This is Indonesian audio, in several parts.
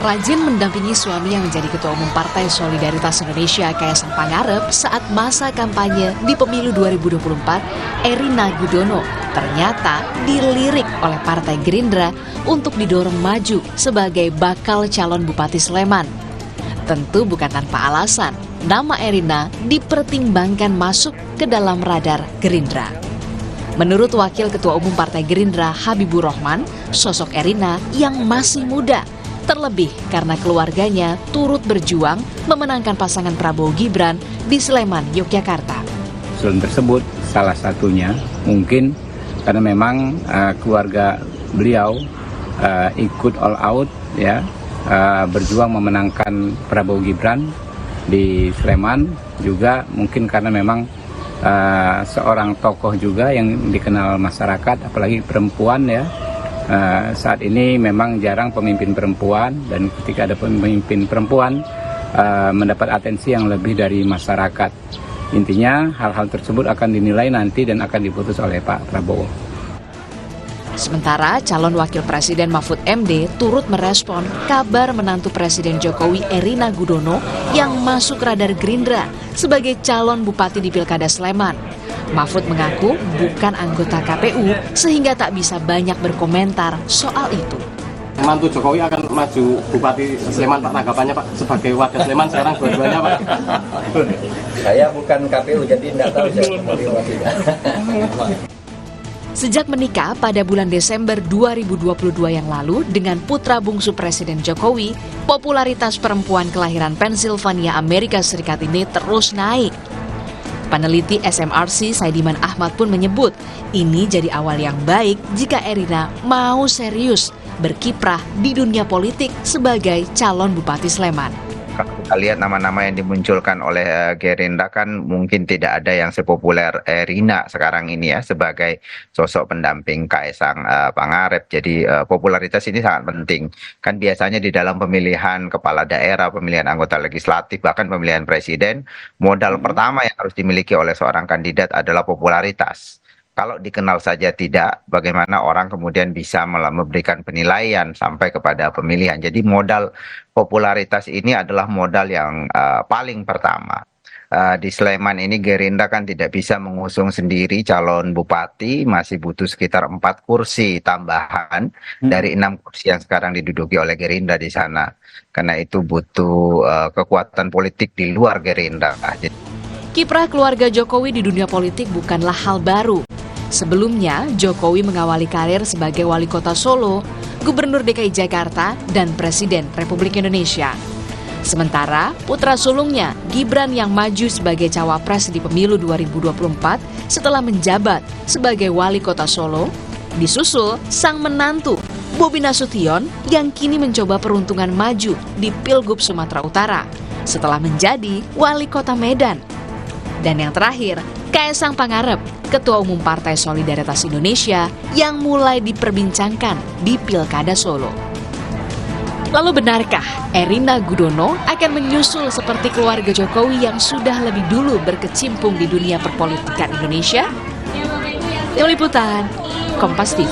Rajin mendampingi suami yang menjadi Ketua Umum Partai Solidaritas Indonesia Kaisang Pangarep saat masa kampanye di pemilu 2024, Erina Gudono ternyata dilirik oleh Partai Gerindra untuk didorong maju sebagai bakal calon Bupati Sleman. Tentu bukan tanpa alasan, nama Erina dipertimbangkan masuk ke dalam radar Gerindra. Menurut Wakil Ketua Umum Partai Gerindra Habibur Rahman, sosok Erina yang masih muda, terlebih karena keluarganya turut berjuang memenangkan pasangan Prabowo Gibran di Sleman, Yogyakarta. Usulan tersebut salah satunya mungkin karena memang keluarga beliau ikut all out ya, berjuang memenangkan Prabowo Gibran di Sleman, juga mungkin karena memang seorang tokoh juga yang dikenal masyarakat, apalagi perempuan ya. Saat ini memang jarang pemimpin perempuan, dan ketika ada pemimpin perempuan mendapat atensi yang lebih dari masyarakat. Intinya hal-hal tersebut akan dinilai nanti dan akan diputus oleh Pak Prabowo. Sementara calon wakil presiden Mahfud MD turut merespon kabar menantu Presiden Jokowi Erina Gudono yang masuk radar Gerindra sebagai calon bupati di Pilkada Sleman. Mahfud mengaku bukan anggota KPU sehingga tak bisa banyak berkomentar soal itu. Mantu Jokowi akan maju Bupati Sleman, Pak. Tanggapannya, Pak, sebagai warga Sleman sekarang dua-duanya, Pak. Saya bukan KPU, jadi tidak tahu saya tidak. Sejak menikah pada bulan Desember 2022 yang lalu dengan putra bungsu Presiden Jokowi, popularitas perempuan kelahiran Pennsylvania, Amerika Serikat ini terus naik. Peneliti SMRC Saidiman Ahmad pun menyebut ini jadi awal yang baik jika Erina mau serius berkiprah di dunia politik sebagai calon Bupati Sleman. Kalau kita lihat nama-nama yang dimunculkan oleh Gerindra kan mungkin tidak ada yang sepopuler Erina sekarang ini ya, sebagai sosok pendamping Kaisang Pangarep. Jadi popularitas ini sangat penting. Kan biasanya di dalam pemilihan kepala daerah, pemilihan anggota legislatif, bahkan pemilihan presiden, modal pertama yang harus dimiliki oleh seorang kandidat adalah popularitas. Kalau dikenal saja tidak, bagaimana orang kemudian bisa memberikan penilaian sampai kepada pemilihan. Jadi modal popularitas ini adalah modal yang paling pertama. Di Sleman ini Gerindra kan tidak bisa mengusung sendiri calon bupati, masih butuh sekitar 4 kursi tambahan dari 6 kursi yang sekarang diduduki oleh Gerindra di sana. Karena itu butuh kekuatan politik di luar Gerindra. Kiprah keluarga Jokowi di dunia politik bukanlah hal baru. Sebelumnya, Jokowi mengawali karir sebagai wali kota Solo, Gubernur DKI Jakarta, dan Presiden Republik Indonesia. Sementara, putra sulungnya, Gibran yang maju sebagai cawapres di pemilu 2024 setelah menjabat sebagai wali kota Solo, disusul sang menantu, Bobi Nasution, yang kini mencoba peruntungan maju di Pilgub Sumatera Utara setelah menjadi wali kota Medan. Dan yang terakhir, Kaisang Pangarep, Ketua Umum Partai Solidaritas Indonesia yang mulai diperbincangkan di Pilkada Solo. Lalu benarkah Erina Gudono akan menyusul seperti keluarga Jokowi yang sudah lebih dulu berkecimpung di dunia perpolitikan Indonesia? Tim Liputan, Kompas TV.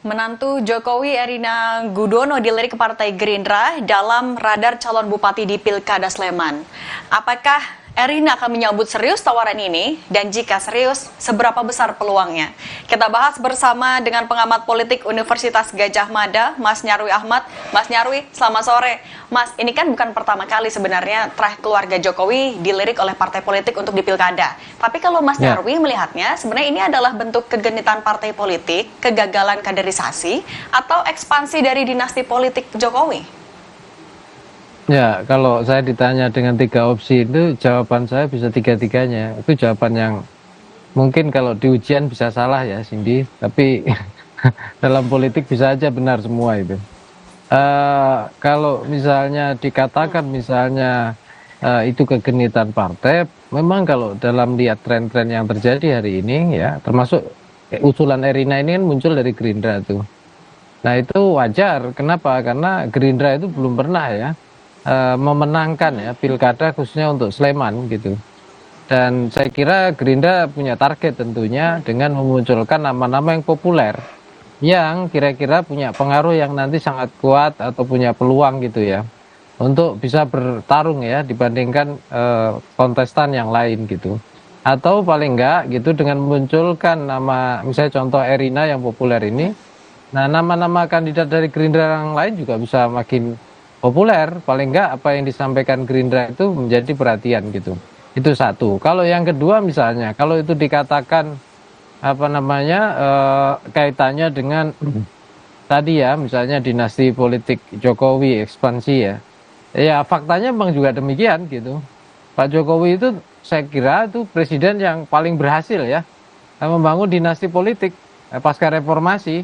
Menantu Jokowi Erina Gudono dilirik Partai Gerindra dalam radar calon bupati di Pilkada Sleman. Apakah Erina akan menyambut serius tawaran ini? Dan jika serius, seberapa besar peluangnya? Kita bahas bersama dengan pengamat politik Universitas Gadjah Mada, Mas Nyarwi Ahmad. Mas Nyarwi, selamat sore. Mas, ini kan bukan pertama kali sebenarnya keluarga Jokowi dilirik oleh partai politik untuk di Pilkada. Tapi kalau Mas Nyarwi melihatnya, sebenarnya ini adalah bentuk kegenitan partai politik, kegagalan kaderisasi, atau ekspansi dari dinasti politik Jokowi? Ya, kalau saya ditanya dengan 3 opsi itu, jawaban saya bisa 3-tiganya. Itu jawaban yang mungkin kalau di ujian bisa salah ya, Cindy. Tapi dalam politik bisa aja benar semua itu. Kalau misalnya dikatakan misalnya itu kegenitan partai, memang kalau dalam lihat tren-tren yang terjadi hari ini ya, termasuk usulan Erina ini kan muncul dari Gerindra tuh. Nah itu wajar. Kenapa? Karena Gerindra itu belum pernah ya memenangkan ya pilkada khususnya untuk Sleman gitu. Dan saya kira Gerindra punya target tentunya dengan memunculkan nama-nama yang populer yang kira-kira punya pengaruh yang nanti sangat kuat atau punya peluang gitu ya untuk bisa bertarung ya dibandingkan kontestan yang lain gitu. Atau paling enggak gitu dengan memunculkan nama misalnya contoh Erina yang populer ini. Nah, nama-nama kandidat dari Gerindra yang lain juga bisa makin populer. Paling enggak apa yang disampaikan Gerindra itu menjadi perhatian gitu. Itu satu. Kalau yang kedua misalnya, kalau itu dikatakan apa namanya kaitannya dengan tadi ya misalnya dinasti politik Jokowi ekspansi ya. Ya faktanya memang juga demikian gitu. Pak Jokowi itu saya kira itu presiden yang paling berhasil ya membangun dinasti politik pasca reformasi.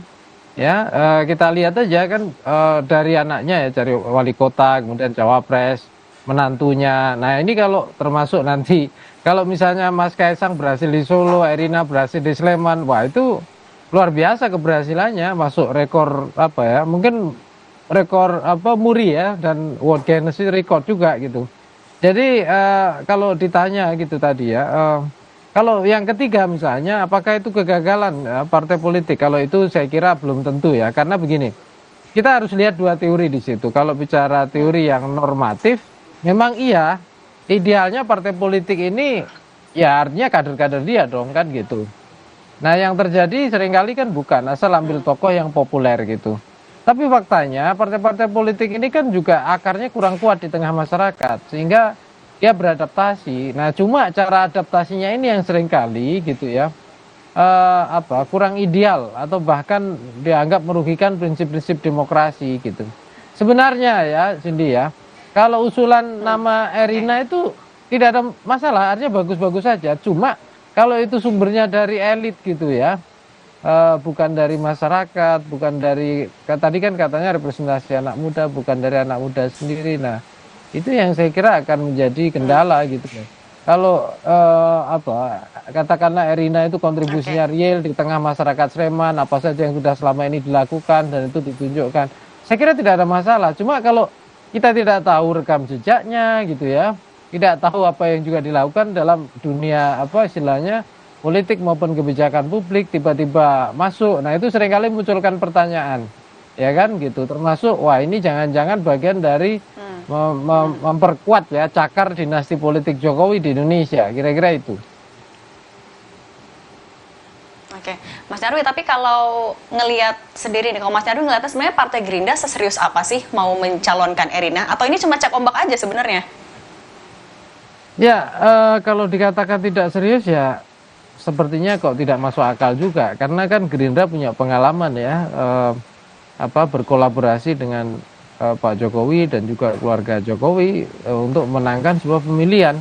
Ya, kita lihat aja kan dari anaknya ya, dari wali kota, kemudian cawapres, menantunya. Nah, ini kalau termasuk nanti, kalau misalnya Mas Kaisang berhasil di Solo, Erina berhasil di Sleman, wah itu luar biasa keberhasilannya, masuk rekor apa ya, mungkin rekor apa Muri ya, dan World Guinness Record juga gitu. Jadi kalau ditanya gitu tadi ya, kalau yang ketiga misalnya, apakah itu kegagalan partai politik? Kalau itu saya kira belum tentu ya, karena begini, kita harus lihat dua teori di situ. Kalau bicara teori yang normatif, memang iya, idealnya partai politik ini ya artinya kader-kader dia dong kan gitu. Nah yang terjadi seringkali kan bukan asal ambil tokoh yang populer gitu. Tapi faktanya partai-partai politik ini kan juga akarnya kurang kuat di tengah masyarakat, sehingga dia beradaptasi. Nah, cuma cara adaptasinya ini yang seringkali gitu ya, kurang ideal atau bahkan dianggap merugikan prinsip-prinsip demokrasi gitu. Sebenarnya ya, Cindy ya, kalau usulan nama Erina itu tidak ada masalah, artinya bagus-bagus saja. Cuma kalau itu sumbernya dari elit gitu ya, bukan dari masyarakat, bukan dari tadi kan katanya representasi anak muda, bukan dari anak muda sendiri. Nah, itu yang saya kira akan menjadi kendala gitu. Kalau katakanlah Erina itu kontribusinya real di tengah masyarakat Sleman, apa saja yang sudah selama ini dilakukan dan itu ditunjukkan, saya kira tidak ada masalah. Cuma kalau kita tidak tahu rekam jejaknya gitu ya, tidak tahu apa yang juga dilakukan dalam dunia apa istilahnya politik maupun kebijakan publik, tiba-tiba masuk, nah itu seringkali munculkan pertanyaan, ya kan gitu. Termasuk wah ini jangan-jangan bagian dari memperkuat ya cakar dinasti politik Jokowi di Indonesia, kira-kira itu. Oke, Mas Nyarwi, tapi kalau ngelihat sendiri nih, kalau Mas Nyarwi ngelihatnya sebenarnya Partai Gerindra seserius apa sih mau mencalonkan Erina? Atau ini cuma cek ombak aja sebenarnya? Ya, kalau dikatakan tidak serius ya sepertinya kok tidak masuk akal juga, karena kan Gerindra punya pengalaman ya berkolaborasi dengan Pak Jokowi dan juga keluarga Jokowi untuk menangkan sebuah pemilihan.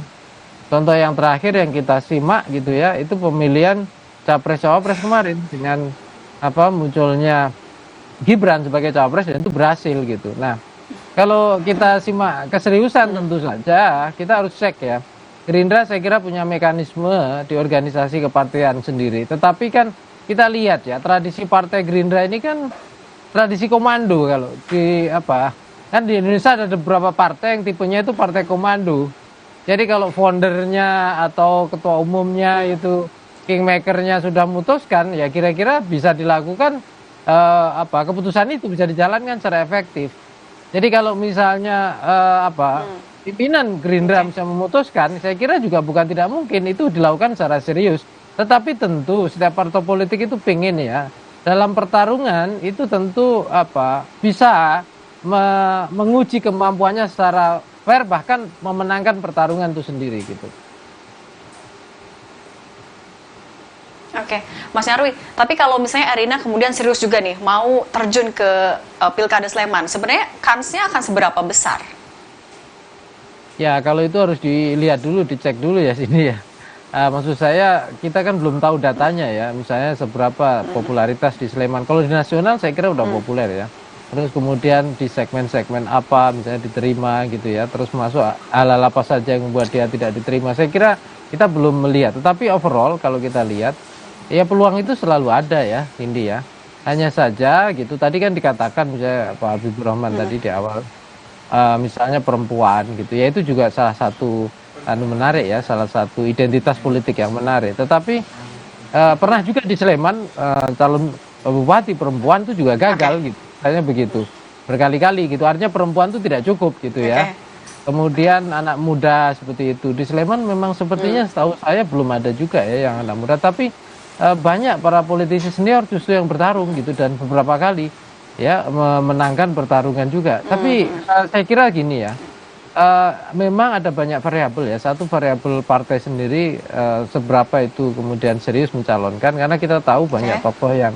Contoh yang terakhir yang kita simak gitu ya, itu pemilihan Capres-Cawapres kemarin dengan munculnya Gibran sebagai Cawapres dan itu berhasil gitu. Nah, kalau kita simak keseriusan tentu saja kita harus cek ya. Gerindra saya kira punya mekanisme di organisasi kepartaian sendiri. Tetapi kan kita lihat ya, tradisi Partai Gerindra ini kan tradisi komando. Kalau di kan di Indonesia ada beberapa partai yang tipenya itu partai komando. Jadi kalau foundernya atau ketua umumnya itu kingmakernya sudah memutuskan, ya kira-kira bisa dilakukan keputusan itu bisa dijalankan secara efektif. Jadi kalau misalnya pimpinan Gerindra bisa memutuskan, saya kira juga bukan tidak mungkin itu dilakukan secara serius. Tetapi tentu setiap partai politik itu pengen ya dalam pertarungan itu tentu bisa menguji kemampuannya secara fair, bahkan memenangkan pertarungan itu sendiri gitu. Oke, Mas Nyarwi, tapi kalau misalnya Erina kemudian serius juga nih mau terjun ke Pilkada Sleman, sebenarnya kansnya akan seberapa besar? Ya kalau itu harus dilihat dulu, dicek dulu ya sini ya. Maksud saya kita kan belum tahu datanya ya, misalnya seberapa popularitas di Sleman. Kalau di nasional saya kira udah populer ya. Terus kemudian di segmen-segmen apa misalnya diterima gitu ya. Terus masuk hal-hal apa saja yang membuat dia tidak diterima. Saya kira kita belum melihat. Tetapi overall kalau kita lihat, ya peluang itu selalu ada ya, Cindy ya. Hanya saja gitu, tadi kan dikatakan misalnya Pak Habibur Rahman tadi di awal, misalnya perempuan gitu ya, itu juga salah satu menarik ya, salah satu identitas politik yang menarik. Tetapi pernah juga di Sleman calon bupati perempuan itu juga gagal gitu. Misalnya begitu. Berkali-kali gitu. Artinya perempuan itu tidak cukup gitu ya. Kemudian anak muda seperti itu. Di Sleman memang sepertinya setahu saya belum ada juga ya yang anak muda. Tapi banyak para politisi senior justru yang bertarung gitu. Dan beberapa kali ya memenangkan pertarungan juga. Tapi saya kira gini ya. Memang ada banyak variabel ya. Satu variabel partai sendiri seberapa itu kemudian serius mencalonkan. Karena kita tahu banyak tokoh yang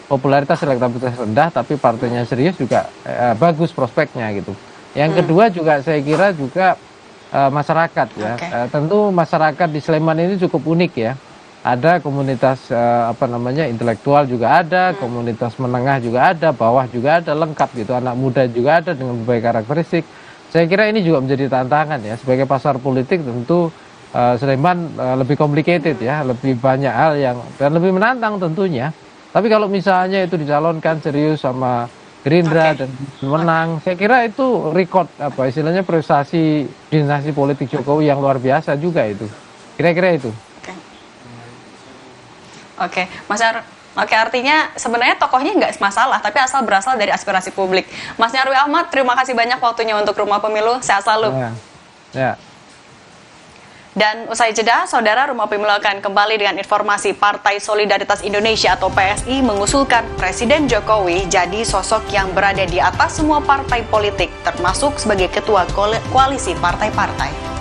popularitas elektabilitas rendah tapi partainya serius juga bagus prospeknya gitu. Yang kedua juga saya kira juga masyarakat ya. Tentu masyarakat di Sleman ini cukup unik ya. Ada komunitas intelektual juga ada, komunitas menengah juga ada, bawah juga ada, lengkap gitu. Anak muda juga ada dengan berbagai karakteristik. Saya kira ini juga menjadi tantangan ya sebagai pasar politik. Tentu Sleman lebih complicated ya, lebih banyak hal yang dan lebih menantang tentunya. Tapi kalau misalnya itu dicalonkan serius sama Gerindra dan menang, saya kira itu rekod istilahnya prestasi dinasti politik Jokowi yang luar biasa juga itu. Kira-kira itu. Oke, artinya sebenarnya tokohnya nggak masalah, tapi asal berasal dari aspirasi publik. Mas Nyarwi Ahmad, terima kasih banyak waktunya untuk Rumah Pemilu. Sehat selalu. Ya. Dan usai jeda, Saudara, Rumah Pemilu akan kembali dengan informasi Partai Solidaritas Indonesia atau PSI mengusulkan Presiden Jokowi jadi sosok yang berada di atas semua partai politik, termasuk sebagai ketua koalisi partai-partai.